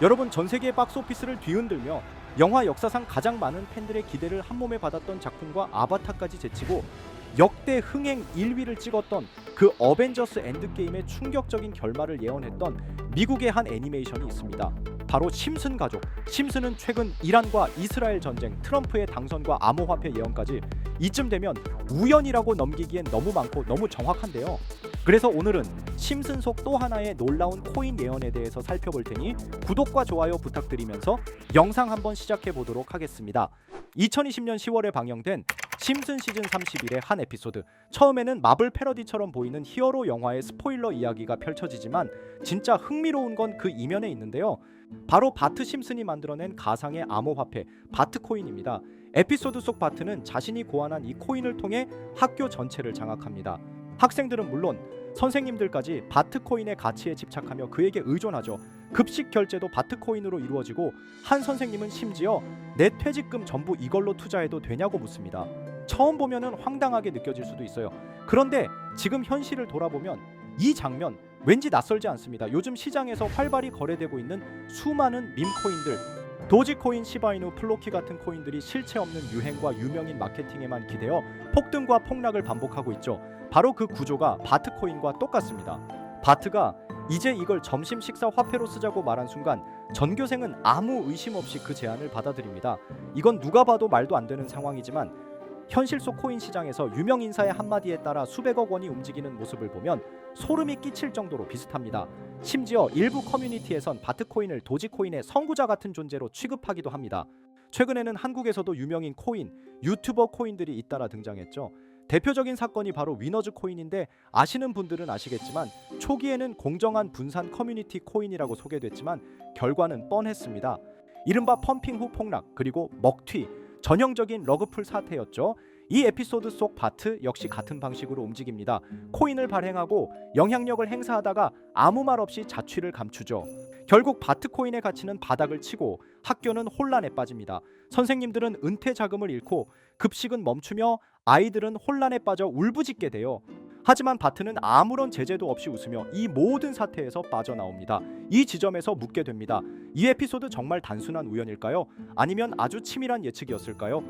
여러분, 전 세계의 박스오피스를 뒤흔들며 영화 역사상 가장 많은 팬들의 기대를 한몸에 받았던 작품과 아바타까지 제치고 역대 흥행 1위를 찍었던 그 어벤져스 엔드게임의 충격적인 결말을 예언했던 미국의 한 애니메이션이 있습니다. 바로 심슨 가족. 심슨은 최근 이란과 이스라엘 전쟁, 트럼프의 당선과 암호화폐 예언까지 이쯤 되면 우연이라고 넘기기엔 너무 많고 너무 정확한데요. 그래서 오늘은 심슨 속 또 하나의 놀라운 코인 예언에 대해서 살펴볼 테니 구독과 좋아요 부탁드리면서 영상 한번 시작해 보도록 하겠습니다. 2020년 10월에 방영된 심슨 시즌 31의 한 에피소드. 처음에는 마블 패러디처럼 보이는 히어로 영화의 스포일러 이야기가 펼쳐지지만 진짜 흥미로운 건 그 이면에 있는데요. 바로 바트 심슨이 만들어낸 가상의 암호화폐 바트 코인입니다. 에피소드 속 바트는 자신이 고안한 이 코인을 통해 학교 전체를 장악합니다. 학생들은 물론 선생님들까지 바트코인의 가치에 집착하며 그에게 의존하죠. 급식 결제도 바트코인으로 이루어지고 한 선생님은 심지어 내 퇴직금 전부 이걸로 투자해도 되냐고 묻습니다. 처음 보면은 황당하게 느껴질 수도 있어요. 그런데 지금 현실을 돌아보면 이 장면 왠지 낯설지 않습니다. 요즘 시장에서 활발히 거래되고 있는 수많은 밈코인들, 도지코인, 시바이누, 플로키 같은 코인들이 실체 없는 유행과 유명인 마케팅에만 기대어 폭등과 폭락을 반복하고 있죠. 바로 그 구조가 바트코인과 똑같습니다. 바트가 이제 이걸 점심 식사 화폐로 쓰자고 말한 순간 전교생은 아무 의심 없이 그 제안을 받아들입니다. 이건 누가 봐도 말도 안 되는 상황이지만 현실 속 코인 시장에서 유명 인사의 한마디에 따라 수백억 원이 움직이는 모습을 보면 소름이 끼칠 정도로 비슷합니다. 심지어 일부 커뮤니티에선 바트코인을 도지코인의 선구자 같은 존재로 취급하기도 합니다. 최근에는 한국에서도 유명인 코인, 유튜버 코인들이 잇따라 등장했죠. 대표적인 사건이 바로 위너즈 코인인데 아시는 분들은 아시겠지만 초기에는 공정한 분산 커뮤니티 코인이라고 소개됐지만 결과는 뻔했습니다. 이른바 펌핑 후 폭락, 그리고 먹튀, 전형적인 러그풀 사태였죠. 이 에피소드 속 바트 역시 같은 방식으로 움직입니다. 코인을 발행하고 영향력을 행사하다가 아무 말 없이 자취를 감추죠. 결국 바트코인의 가치는 바닥을 치고 학교는 혼란에 빠집니다. 선생님들은 은퇴 자금을 잃고 급식은 멈추며 아이들은 혼란에 빠져 울부짖게 돼요. 하지만 바트는 아무런 제재도 없이 웃으며 이 모든 사태에서 빠져나옵니다. 이 지점에서 묻게 됩니다. 이 에피소드 정말 단순한 우연일까요? 아니면 아주 치밀한 예측이었을까요?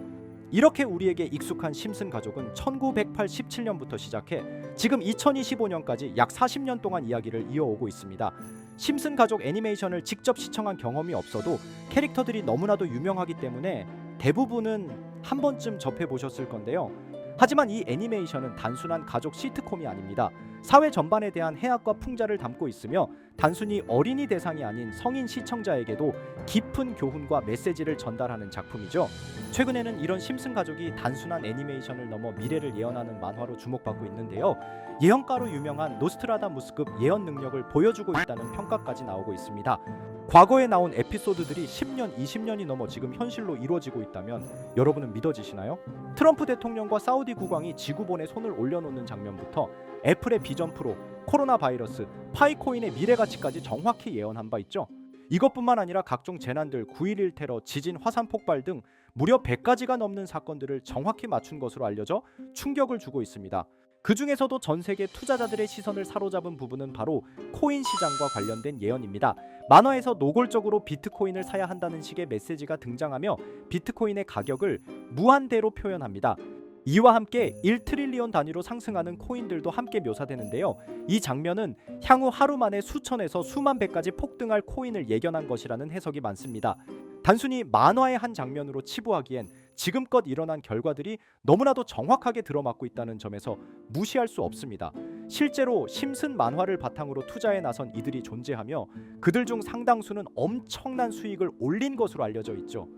이렇게 우리에게 익숙한 심슨 가족은 1987년부터 시작해 지금 2025년까지 약 40년 동안 이야기를 이어오고 있습니다. 심슨 가족 애니메이션을 직접 시청한 경험이 없어도 캐릭터들이 너무나도 유명하기 때문에 대부분은 한 번쯤 접해보셨을 건데요. 하지만 이 애니메이션은 단순한 가족 시트콤이 아닙니다. 사회 전반에 대한 해악과 풍자를 담고 있으며 단순히 어린이 대상이 아닌 성인 시청자에게도 깊은 교훈과 메시지를 전달하는 작품이죠. 최근에는 이런 심슨 가족이 단순한 애니메이션을 넘어 미래를 예언하는 만화로 주목받고 있는데요. 예언가로 유명한 노스트라다무스급 예언 능력을 보여주고 있다는 평가까지 나오고 있습니다. 과거에 나온 에피소드들이 10년, 20년이 넘어 지금 현실로 이루어지고 있다면 여러분은 믿어지시나요? 트럼프 대통령과 사우디 국왕이 지구본에 손을 올려놓는 장면부터 애플의 비전 프로, 코로나 바이러스, 파이코인의 미래 가치까지 정확히 예언한 바 있죠. 이것뿐만 아니라 각종 재난들, 9.11 테러, 지진, 화산 폭발 등 무려 100가지가 넘는 사건들을 정확히 맞춘 것으로 알려져 충격을 주고 있습니다. 그 중에서도 전 세계 투자자들의 시선을 사로잡은 부분은 바로 코인 시장과 관련된 예언입니다. 만화에서 노골적으로 비트코인을 사야 한다는 식의 메시지가 등장하며 비트코인의 가격을 무한대로 표현합니다. 이와 함께 1트릴리온 단위로 상승하는 코인들도 함께 묘사되는데요. 이 장면은 향후 하루 만에 수천에서 수만 배까지 폭등할 코인을 예견한 것이라는 해석이 많습니다. 단순히 만화의 한 장면으로 치부하기엔 지금껏 일어난 결과들이 너무나도 정확하게 들어맞고 있다는 점에서 무시할 수 없습니다. 실제로 심슨 만화를 바탕으로 투자에 나선 이들이 존재하며 그들 중 상당수는 엄청난 수익을 올린 것으로 알려져 있죠.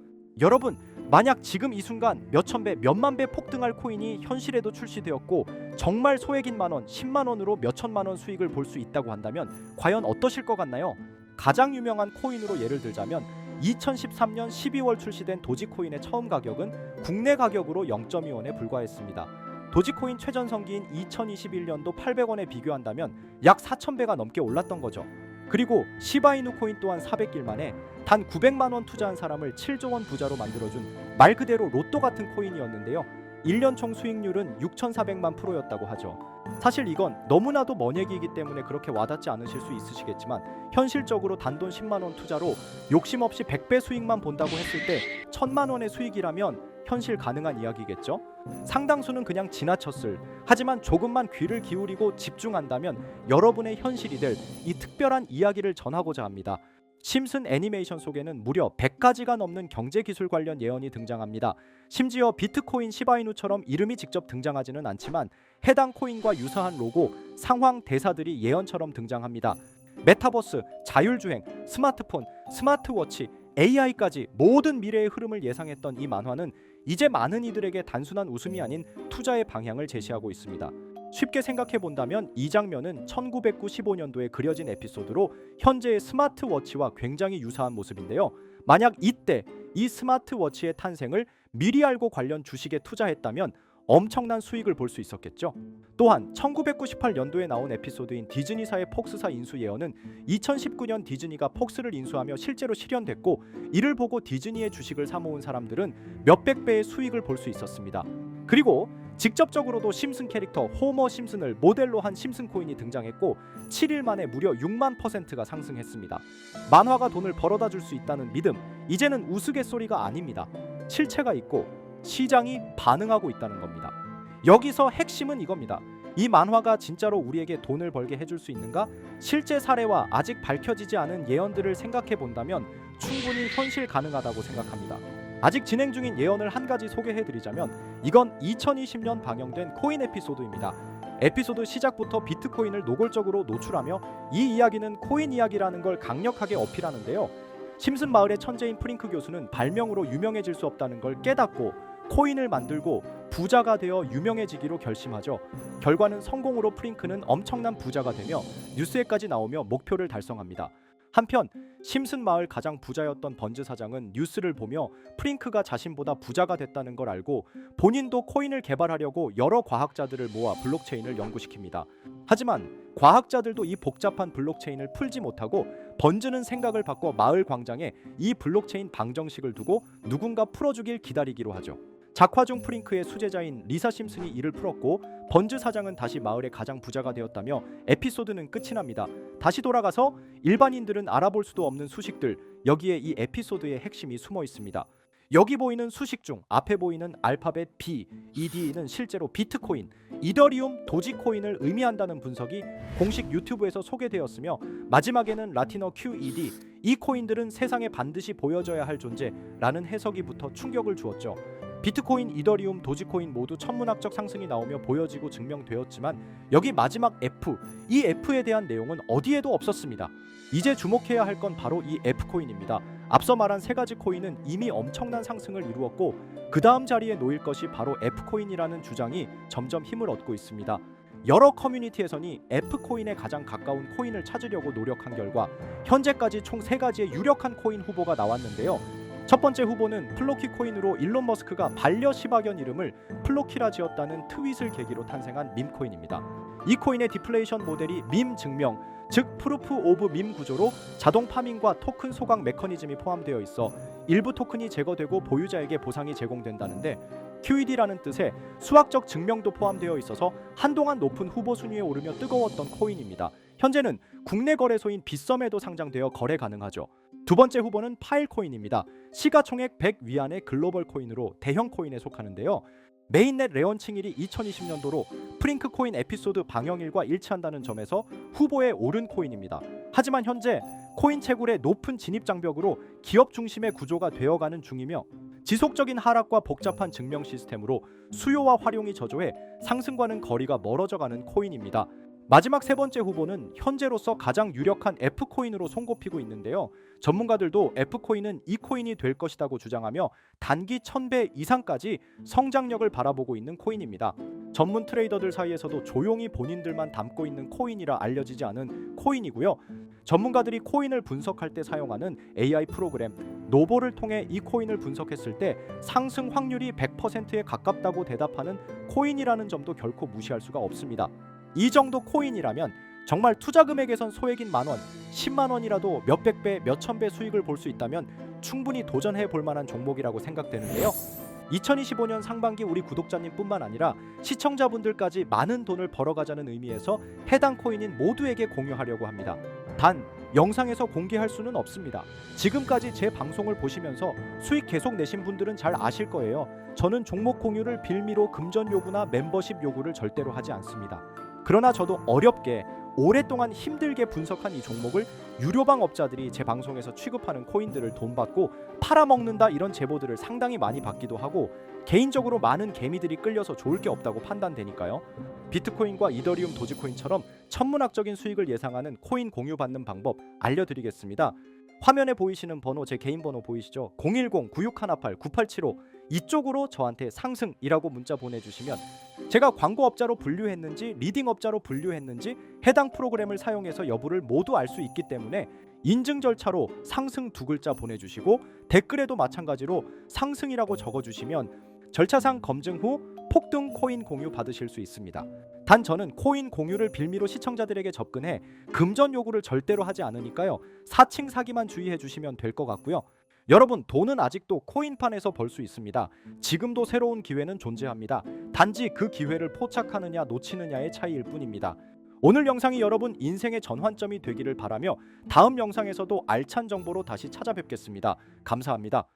여러분, 만약 지금 이 순간 몇천 배, 몇만 배 폭등할 코인이 현실에도 출시되었고 정말 소액인 만원, 10만 원으로 몇천만 원 수익을 볼 수 있다고 한다면 과연 어떠실 것 같나요? 가장 유명한 코인으로 예를 들자면 2013년 12월 출시된 도지코인의 처음 가격은 국내 가격으로 0.2원에 불과했습니다. 도지코인 최전성기인 2021년도 800원에 비교한다면 약 4,000배가 넘게 올랐던 거죠. 그리고 시바이누 코인 또한 400일 만에 단 900만 원 투자한 사람을 7조 원 부자로 만들어준 말 그대로 로또 같은 코인이었는데요. 1년 총 수익률은 6,400만 %였다고 하죠. 사실 이건 너무나도 먼 얘기이기 때문에 그렇게 와닿지 않으실 수 있으시겠지만 현실적으로 단돈 10만원 투자로 욕심 없이 100배 수익만 본다고 했을 때 1000만원의 수익이라면 현실 가능한 이야기겠죠. 상당수는 그냥 지나쳤을, 하지만 조금만 귀를 기울이고 집중한다면 여러분의 현실이 될 이 특별한 이야기를 전하고자 합니다. 심슨 애니메이션 속에는 무려 100가지가 넘는 경제기술 관련 예언이 등장합니다. 심지어 비트코인 시바이누처럼 이름이 직접 등장하지는 않지만 해당 코인과 유사한 로고, 상황, 대사들이 예언처럼 등장합니다. 메타버스, 자율주행, 스마트폰, 스마트워치, AI까지 모든 미래의 흐름을 예상했던 이 만화는 이제 많은 이들에게 단순한 웃음이 아닌 투자의 방향을 제시하고 있습니다. 쉽게 생각해 본다면 이 장면은 1995년도에 그려진 에피소드로 현재의 스마트워치와 굉장히 유사한 모습인데요. 만약 이때 이 스마트워치의 탄생을 미리 알고 관련 주식에 투자했다면 엄청난 수익을 볼 수 있었겠죠. 또한 1998년도에 나온 에피소드인 디즈니사의 폭스사 인수 예언은 2019년 디즈니가 폭스를 인수하며 실제로 실현됐고, 이를 보고 디즈니의 주식을 사모은 사람들은 몇백 배의 수익을 볼 수 있었습니다. 그리고 직접적으로도 심슨 캐릭터 호머 심슨을 모델로 한 심슨 코인이 등장했고 7일 만에 무려 6만%가 상승했습니다. 만화가 돈을 벌어다 줄 수 있다는 믿음, 이제는 우스갯소리가 아닙니다. 실체가 있고 시장이 반응하고 있다는 겁니다. 여기서 핵심은 이겁니다. 이 만화가 진짜로 우리에게 돈을 벌게 해줄 수 있는가? 실제 사례와 아직 밝혀지지 않은 예언들을 생각해 본다면 충분히 현실 가능하다고 생각합니다. 아직 진행 중인 예언을 한 가지 소개해드리자면 이건 2020년 방영된 코인 에피소드입니다. 에피소드 시작부터 비트코인을 노골적으로 노출하며 이 이야기는 코인 이야기라는 걸 강력하게 어필하는데요. 심슨 마을의 천재인 프링크 교수는 발명으로 유명해질 수 없다는 걸 깨닫고 코인을 만들고 부자가 되어 유명해지기로 결심하죠. 결과는 성공으로 프링크는 엄청난 부자가 되며 뉴스에까지 나오며 목표를 달성합니다. 한편 심슨 마을 가장 부자였던 번즈 사장은 뉴스를 보며 프링크가 자신보다 부자가 됐다는 걸 알고 본인도 코인을 개발하려고 여러 과학자들을 모아 블록체인을 연구시킵니다. 하지만 과학자들도 이 복잡한 블록체인을 풀지 못하고 번즈는 생각을 바꿔 마을 광장에 이 블록체인 방정식을 두고 누군가 풀어주길 기다리기로 하죠. 작화 중 프링크의 수제자인 리사 심슨이 이를 풀었고 번즈 사장은 다시 마을의 가장 부자가 되었다며 에피소드는 끝이 납니다. 다시 돌아가서 일반인들은 알아볼 수도 없는 수식들, 여기에 이 에피소드의 핵심이 숨어 있습니다. 여기 보이는 수식 중 앞에 보이는 알파벳 B, ED는 실제로 비트코인, 이더리움, 도지코인을 의미한다는 분석이 공식 유튜브에서 소개되었으며 마지막에는 라틴어 QED, 이 코인들은 세상에 반드시 보여져야 할 존재라는 해석이 붙어 충격을 주었죠. 비트코인, 이더리움, 도지코인 모두 천문학적 상승이 나오며 보여지고 증명되었지만 여기 마지막 F, 이 F에 대한 내용은 어디에도 없었습니다. 이제 주목해야 할 건 바로 이 F코인입니다. 앞서 말한 세 가지 코인은 이미 엄청난 상승을 이루었고 그 다음 자리에 놓일 것이 바로 F코인이라는 주장이 점점 힘을 얻고 있습니다. 여러 커뮤니티에서는 F코인에 가장 가까운 코인을 찾으려고 노력한 결과 현재까지 총 3가지의 유력한 코인 후보가 나왔는데요. 첫 번째 후보는 플로키 코인으로 일론 머스크가 반려 시바견 이름을 플로키라 지었다는 트윗을 계기로 탄생한 밈코인입니다. 이 코인의 디플레이션 모델이 밈 증명, 즉 프루프 오브 밈 구조로 자동 파밍과 토큰 소각 메커니즘이 포함되어 있어 일부 토큰이 제거되고 보유자에게 보상이 제공된다는데 QED라는 뜻의 수학적 증명도 포함되어 있어서 한동안 높은 후보 순위에 오르며 뜨거웠던 코인입니다. 현재는 국내 거래소인 빗썸에도 상장되어 거래 가능하죠. 두 번째 후보는 파일코인입니다. 시가총액 100 위안의 글로벌 코인으로 대형 코인에 속하는데요. 메인넷 레언칭일이 2020년도로 프링크 코인 에피소드 방영일과 일치한다는 점에서 후보에 오른 코인입니다. 하지만 현재 코인 채굴의 높은 진입 장벽으로 기업 중심의 구조가 되어가는 중이며 지속적인 하락과 복잡한 증명 시스템으로 수요와 활용이 저조해 상승과는 거리가 멀어져가는 코인입니다. 마지막 세 번째 후보는 현재로서 가장 유력한 F코인으로 손꼽히고 있는데요. 전문가들도 F코인은 이 코인이 될 것이라고 주장하며 단기 1000배 이상까지 성장력을 바라보고 있는 코인입니다. 전문 트레이더들 사이에서도 조용히 본인들만 담고 있는 코인이라 알려지지 않은 코인이고요. 전문가들이 코인을 분석할 때 사용하는 AI 프로그램 노보를 통해 이 코인을 분석했을 때 상승 확률이 100%에 가깝다고 대답하는 코인이라는 점도 결코 무시할 수가 없습니다. 이 정도 코인이라면 정말 투자 금액에선 소액인 만원, 10만원이라도 몇백 배, 몇천 배 수익을 볼 수 있다면 충분히 도전해 볼 만한 종목이라고 생각되는데요. 2025년 상반기 우리 구독자님뿐만 아니라 시청자분들까지 많은 돈을 벌어가자는 의미에서 해당 코인인 모두에게 공유하려고 합니다. 단 영상에서 공개할 수는 없습니다. 지금까지 제 방송을 보시면서 수익 계속 내신 분들은 잘 아실 거예요. 저는 종목 공유를 빌미로 금전 요구나 멤버십 요구를 절대로 하지 않습니다. 그러나 저도 어렵게 오랫동안 힘들게 분석한 이 종목을 유료방 업자들이 제 방송에서 취급하는 코인들을 돈 받고 팔아먹는다 이런 제보들을 상당히 많이 받기도 하고 개인적으로 많은 개미들이 끌려서 좋을 게 없다고 판단되니까요. 비트코인과 이더리움 도지코인처럼 천문학적인 수익을 예상하는 코인 공유 받는 방법 알려드리겠습니다. 화면에 보이시는 번호, 제 개인 번호 보이시죠? 010-9618-9875 이쪽으로 저한테 상승이라고 문자 보내주시면 제가 광고업자로 분류했는지 리딩업자로 분류했는지 해당 프로그램을 사용해서 여부를 모두 알 수 있기 때문에 인증 절차로 상승 두 글자 보내주시고 댓글에도 마찬가지로 상승이라고 적어주시면 절차상 검증 후 폭등 코인 공유 받으실 수 있습니다. 단 저는 코인 공유를 빌미로 시청자들에게 접근해 금전 요구를 절대로 하지 않으니까요. 사칭 사기만 주의해 주시면 될 것 같고요. 여러분, 돈은 아직도 코인판에서 벌 수 있습니다. 지금도 새로운 기회는 존재합니다. 단지 그 기회를 포착하느냐 놓치느냐의 차이일 뿐입니다. 오늘 영상이 여러분 인생의 전환점이 되기를 바라며 다음 영상에서도 알찬 정보로 다시 찾아뵙겠습니다. 감사합니다.